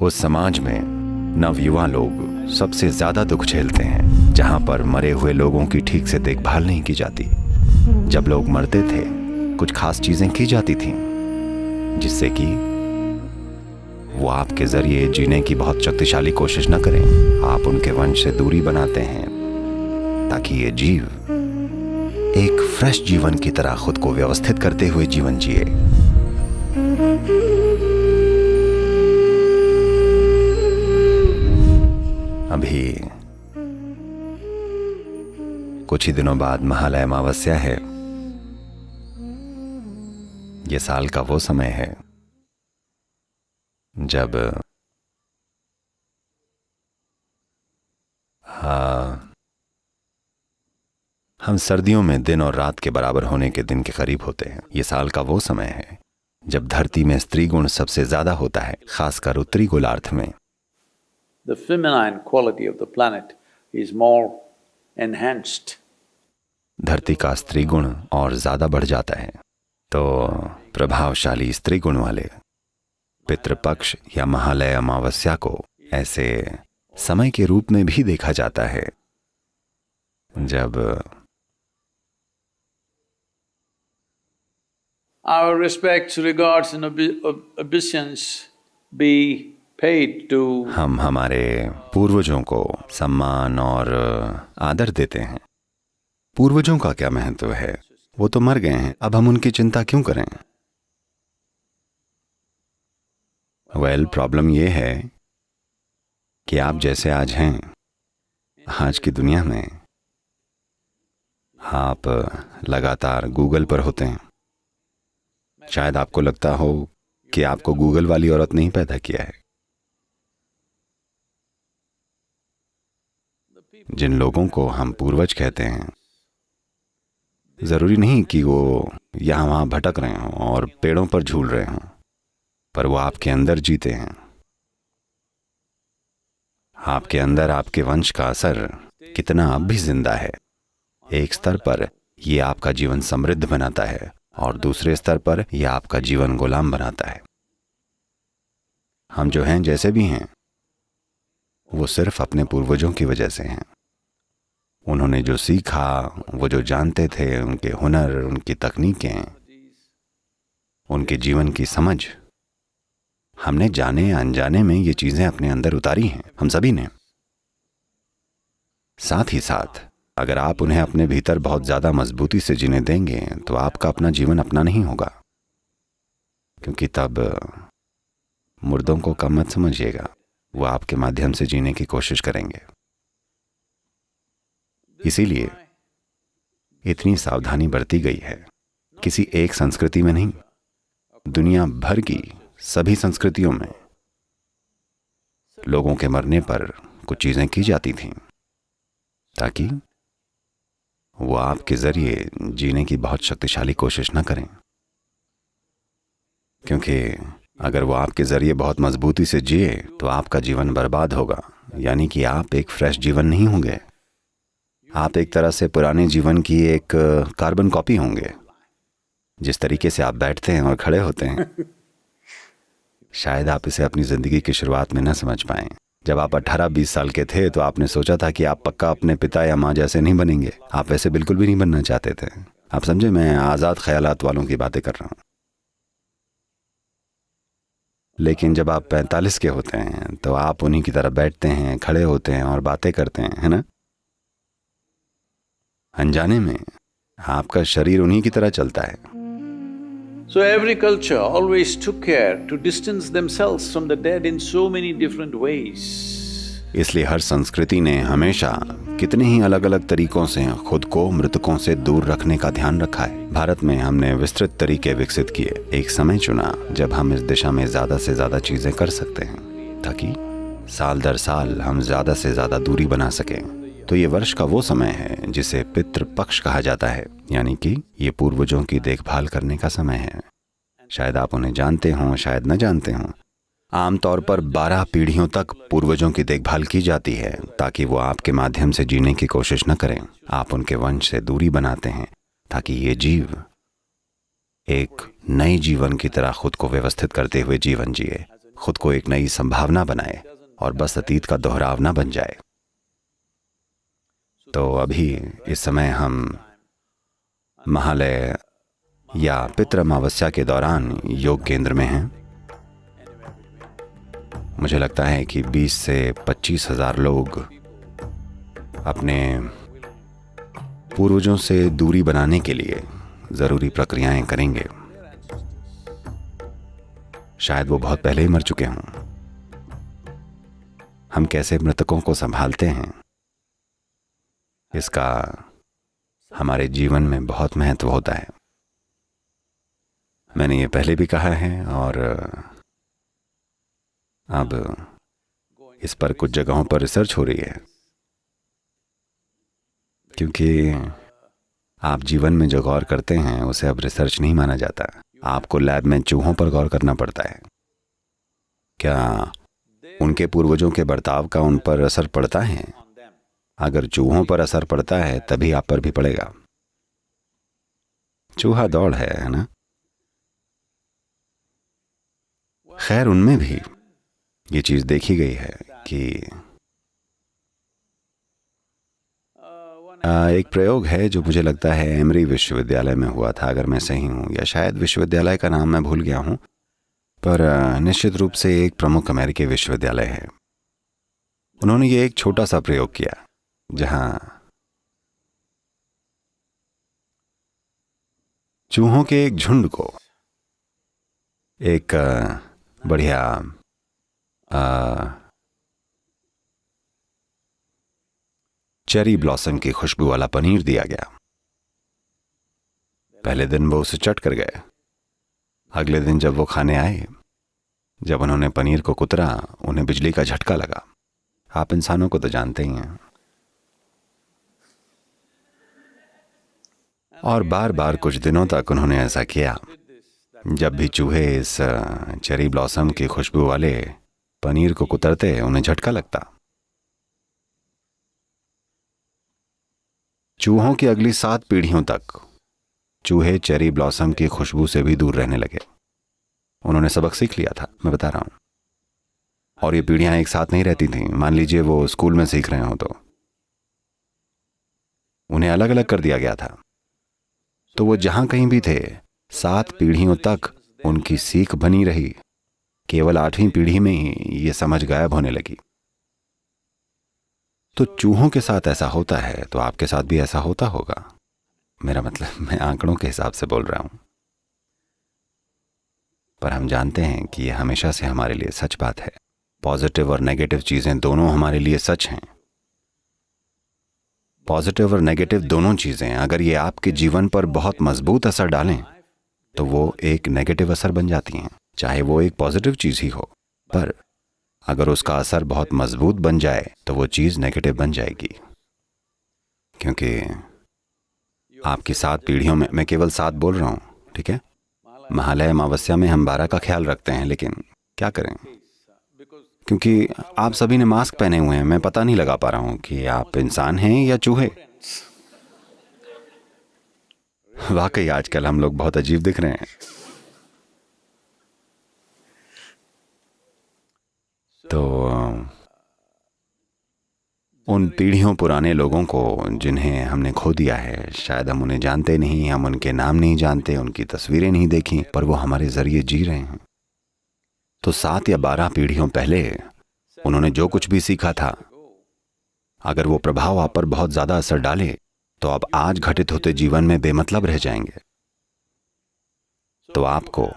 उस समाज में नवयुवा लोग सबसे ज्यादा दुख झेलते हैं, जहां पर मरे हुए लोगों की ठीक से देखभाल नहीं की जाती। जब लोग मरते थे, कुछ खास चीजें की जाती थीं, जिससे कि वो आपके जरिए जीने की बहुत शक्तिशाली कोशिश न करें। आप उनके वंश से दूरी बनाते हैं ताकि ये जीव एक फ्रेश जीवन की तरह खुद को व्यवस्थित करते हुए जीवन जिए। अभी कुछ ही दिनों बाद महालय अमावस्या है। ये साल का वो समय है जब हम सर्दियों में दिन और रात के बराबर होने के दिन के करीब होते हैं। ये साल का वो समय है जब धरती में स्त्री गुण सबसे ज्यादा होता है, खासकर उत्तरी गोलार्ध में। The feminine quality of the planet is more enhanced. धरती का स्त्री गुण और ज्यादा बढ़ जाता है। तो प्रभावशाली स्त्री गुण वाले पितृपक्ष या महालय अमावस्या को ऐसे समय के रूप में भी देखा जाता है जब Our respects, regards and obeisance be paid to हम हमारे पूर्वजों को सम्मान और आदर देते हैं। पूर्वजों का क्या महत्व है? वो तो मर गए हैं, अब हम उनकी चिंता क्यों करें? प्रॉब्लम ये है कि आप जैसे आज हैं, आज की दुनिया में आप लगातार गूगल पर होते हैं। शायद आपको लगता हो कि आपको गूगल वाली औरत नहीं पैदा किया है। जिन लोगों को हम पूर्वज कहते हैं, जरूरी नहीं कि वो यहां वहां भटक रहे हों और पेड़ों पर झूल रहे हों, पर वो आपके अंदर जीते हैं। आपके अंदर आपके वंश का असर कितना अब भी जिंदा है। एक स्तर पर ये आपका जीवन समृद्ध बनाता है और दूसरे स्तर पर यह आपका जीवन गुलाम बनाता है। हम जो हैं, जैसे भी हैं, वो सिर्फ अपने पूर्वजों की वजह से हैं। उन्होंने जो सीखा, वो जो जानते थे, उनके हुनर, उनकी तकनीकें, उनके जीवन की समझ, हमने जाने अनजाने में ये चीजें अपने अंदर उतारी हैं, हम सभी ने। साथ ही साथ अगर आप उन्हें अपने भीतर बहुत ज्यादा मजबूती से जीने देंगे तो आपका अपना जीवन अपना नहीं होगा, क्योंकि तब मुर्दों को कम मत समझिएगा, वो आपके माध्यम से जीने की कोशिश करेंगे। इसीलिए इतनी सावधानी बरती गई है, किसी एक संस्कृति में नहीं, दुनिया भर की सभी संस्कृतियों में लोगों के मरने पर कुछ चीजें की जाती थीं ताकि वो आपके जरिए जीने की बहुत शक्तिशाली कोशिश न करें। क्योंकि अगर वो आपके जरिए बहुत मजबूती से जिए तो आपका जीवन बर्बाद होगा, यानी कि आप एक फ्रेश जीवन नहीं होंगे। आप एक तरह से पुराने जीवन की एक कार्बन कॉपी होंगे। जिस तरीके से आप बैठते हैं और खड़े होते हैं, शायद आप इसे अपनी जिंदगी की शुरुआत में न समझ पाएं। जब आप 18-20 साल के थे तो आपने सोचा था कि आप पक्का अपने पिता या माँ जैसे नहीं बनेंगे। आप वैसे बिल्कुल भी नहीं बनना चाहते थे। आप समझे, मैं आज़ाद ख्यालात वालों की बातें कर रहा हूँ। लेकिन जब आप 45 के होते हैं तो आप उन्हीं की तरह बैठते हैं, खड़े होते हैं और बातें करते हैं, है ना? अनजाने में आपका शरीर उन्हीं की तरह चलता है। So every culture always took care to distance themselves from the dead in so many different ways. इसलिए हर संस्कृति ने हमेशा कितने ही अलग अलग तरीकों से खुद को मृतकों से दूर रखने का ध्यान रखा है। भारत में हमने विस्तृत तरीके विकसित किए। एक समय चुना जब हम इस दिशा में ज्यादा से ज्यादा चीजें कर सकते हैं ताकि साल दर साल हम ज्यादा से ज्यादा दूरी बना सकें। तो ये वर्ष का वो समय है जिसे पितृपक्ष कहा जाता है, यानी कि ये पूर्वजों की देखभाल करने का समय है। शायद आप उन्हें जानते हों, शायद न जानते हों। आमतौर पर 12 पीढ़ियों तक पूर्वजों की देखभाल की जाती है ताकि वो आपके माध्यम से जीने की कोशिश न करें। आप उनके वंश से दूरी बनाते हैं ताकि ये जीव एक नए जीवन की तरह खुद को व्यवस्थित करते हुए जीवन जिए, खुद को एक नई संभावना बनाए और बस अतीत का दोहराव ना बन जाए। तो अभी इस समय हम महालय या पितृ अमावस्या के दौरान योग केंद्र में हैं। मुझे लगता है कि 20 से 25 हजार लोग अपने पूर्वजों से दूरी बनाने के लिए जरूरी प्रक्रियाएं करेंगे। शायद वो बहुत पहले ही मर चुके हों। हम कैसे मृतकों को संभालते हैं, इसका हमारे जीवन में बहुत महत्व होता है। मैंने ये पहले भी कहा है और अब इस पर कुछ जगहों पर रिसर्च हो रही है, क्योंकि आप जीवन में जो गौर करते हैं उसे अब रिसर्च नहीं माना जाता। आपको लैब में चूहों पर गौर करना पड़ता है। क्या उनके पूर्वजों के बर्ताव का उन पर असर पड़ता है? अगर चूहों पर असर पड़ता है तभी आप पर भी पड़ेगा। चूहा दौड़ है ना? खैर, उनमें भी ये चीज देखी गई है कि एक प्रयोग है जो मुझे लगता है एमरी विश्वविद्यालय में हुआ था, अगर मैं सही हूं, या शायद विश्वविद्यालय का नाम मैं भूल गया हूं, पर निश्चित रूप से एक प्रमुख अमेरिकी विश्वविद्यालय है। उन्होंने ये एक छोटा सा प्रयोग किया जहां चूहों के एक झुंड को एक बढ़िया चेरी ब्लॉसम की खुशबू वाला पनीर दिया गया। पहले दिन वो उसे चट कर गए। अगले दिन जब वो खाने आए, जब उन्होंने पनीर को कुतरा, उन्हें बिजली का झटका लगा। आप इंसानों को तो जानते ही हैं। और बार बार कुछ दिनों तक उन्होंने ऐसा किया। जब भी चूहे इस चेरी ब्लॉसम की खुशबू वाले पनीर को कुतरते, उन्हें झटका लगता। चूहों की अगली 7 पीढ़ियों तक चूहे चेरी ब्लॉसम की खुशबू से भी दूर रहने लगे। उन्होंने सबक सीख लिया था, मैं बता रहा हूं। और ये पीढ़ियां एक साथ नहीं रहती थीं। मान लीजिए वो स्कूल में सीख रहे हो तो उन्हें अलग अलग कर दिया गया था। तो वो जहां कहीं भी थे, 7 पीढ़ियों तक उनकी सीख बनी रही। केवल 8वीं पीढ़ी में ही ये समझ गायब होने लगी। तो चूहों के साथ ऐसा होता है तो आपके साथ भी ऐसा होता होगा। मेरा मतलब, मैं आंकड़ों के हिसाब से बोल रहा हूं, पर हम जानते हैं कि यह हमेशा से हमारे लिए सच बात है। पॉजिटिव और नेगेटिव चीजें दोनों हमारे लिए सच हैं। पॉजिटिव और नेगेटिव दोनों चीजें अगर ये आपके जीवन पर बहुत मजबूत असर डालें तो वो एक नेगेटिव असर बन जाती हैं, चाहे वो एक पॉजिटिव चीज ही हो। पर अगर उसका असर बहुत मजबूत बन जाए तो वो चीज नेगेटिव बन जाएगी। क्योंकि आपकी 7 पीढ़ियों में, मैं केवल 7 बोल रहा हूं, ठीक है? महालय अमावस्या में हम 12 का ख्याल रखते हैं, लेकिन क्या करें, क्योंकि आप सभी ने मास्क पहने हुए हैं। मैं पता नहीं लगा पा रहा हूं कि आप इंसान हैं या चूहे। वाकई आजकल हम लोग बहुत अजीब दिख रहे हैं। तो उन पीढ़ियों पुराने लोगों को जिन्हें हमने खो दिया है, शायद हम उन्हें जानते नहीं, हम उनके नाम नहीं जानते, उनकी तस्वीरें नहीं देखी, पर वो हमारे जरिए जी रहे हैं। तो 7 या 12 पीढ़ियों पहले उन्होंने जो कुछ भी सीखा था, अगर वो प्रभाव आप पर बहुत ज्यादा असर डाले तो आप आज घटित होते जीवन में बेमतलब रह जाएंगे। तो आपको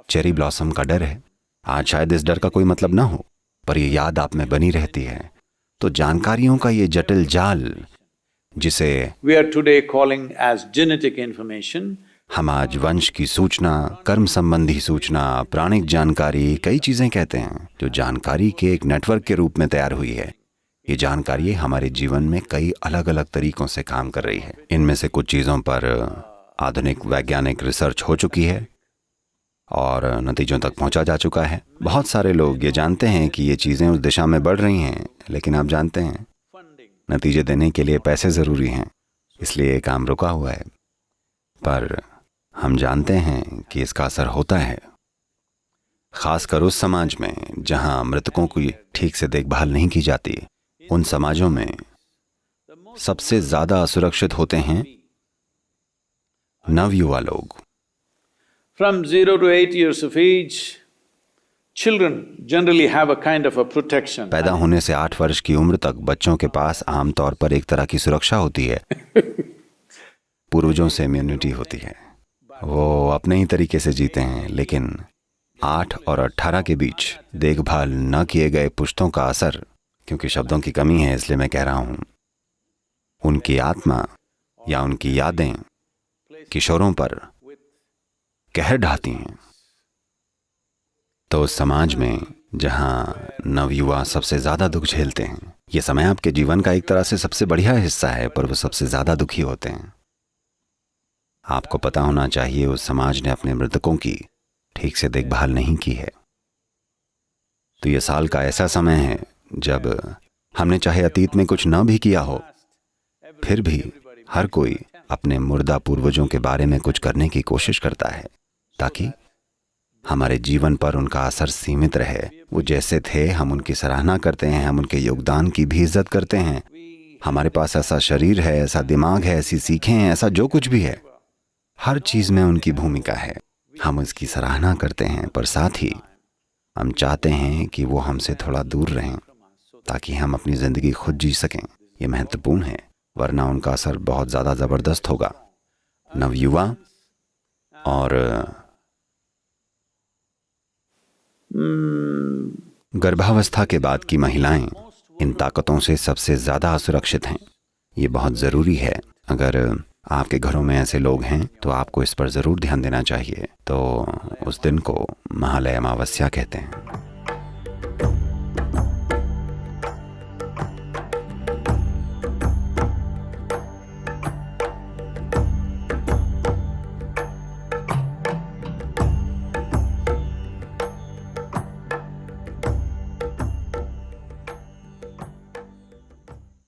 चेरी ब्लॉसम का डर है। आज शायद इस डर का कोई मतलब ना हो, पर ये याद आप में बनी रहती है। तो जानकारियों का ये जटिल जाल, जिसे We are today calling as genetic information, हम आज वंश की सूचना, कर्म संबंधी सूचना, प्राणिक जानकारी, कई चीजें कहते हैं, जो जानकारी के एक नेटवर्क के रूप में तैयार हुई है। ये जानकारी हमारे जीवन में कई अलग अलग तरीकों से काम कर रही है। इनमें से कुछ चीजों पर आधुनिक वैज्ञानिक रिसर्च हो चुकी है और नतीजों तक पहुंचा जा चुका है। बहुत सारे लोग ये जानते हैं कि ये चीजें उस दिशा में बढ़ रही हैं, लेकिन आप जानते हैं, नतीजे देने के लिए पैसे जरूरी हैं, इसलिए ये काम रुका हुआ है। पर हम जानते हैं कि इसका असर होता है। खासकर उस समाज में जहां मृतकों की ठीक से देखभाल नहीं की जाती। उन समाजों में सबसे ज्यादा असुरक्षित होते हैं नवयुवा लोग। From 0 to 8 years of age, children generally have a kind of a protection. पैदा होने से 8 वर्ष की उम्र तक बच्चों के पास आमतौर पर एक तरह की सुरक्षा होती है। पूर्वजों से इम्यूनिटी होती है, वो अपने ही तरीके से जीते हैं। लेकिन 8 और 18 के बीच देखभाल न किए गए पुश्तों का असर, क्योंकि शब्दों की कमी है इसलिए मैं कह रहा हूं, उनकी आत्मा या उनकी यादें किशोरों पर कहर ढाती हैं। तो उस समाज में जहां नवयुवा सबसे ज्यादा दुख झेलते हैं, ये समय आपके जीवन का एक तरह से सबसे बढ़िया हिस्सा है, पर वो सबसे ज्यादा दुखी होते हैं। आपको पता होना चाहिए उस समाज ने अपने मृतकों की ठीक से देखभाल नहीं की है। तो ये साल का ऐसा समय है जब हमने चाहे अतीत में कुछ न भी किया हो, फिर भी हर कोई अपने मुर्दा पूर्वजों के बारे में कुछ करने की कोशिश करता है ताकि हमारे जीवन पर उनका असर सीमित रहे। वो जैसे थे हम उनकी सराहना करते हैं, हम उनके योगदान की भी इज्जत करते हैं। हमारे पास ऐसा शरीर है, ऐसा दिमाग है, ऐसी सीखें हैं, ऐसा जो कुछ भी है, हर चीज में उनकी भूमिका है। हम उसकी सराहना करते हैं, पर साथ ही हम चाहते हैं कि वो हमसे थोड़ा दूर रहें ताकि हम अपनी जिंदगी खुद जी सकें। ये महत्वपूर्ण है, वरना उनका असर बहुत ज्यादा जबरदस्त होगा। नवयुवा और गर्भावस्था के बाद की महिलाएं इन ताकतों से सबसे ज्यादा असुरक्षित हैं। ये बहुत जरूरी है। अगर आपके घरों में ऐसे लोग हैं तो आपको इस पर जरूर ध्यान देना चाहिए। तो उस दिन को महालय अमावस्या कहते हैं।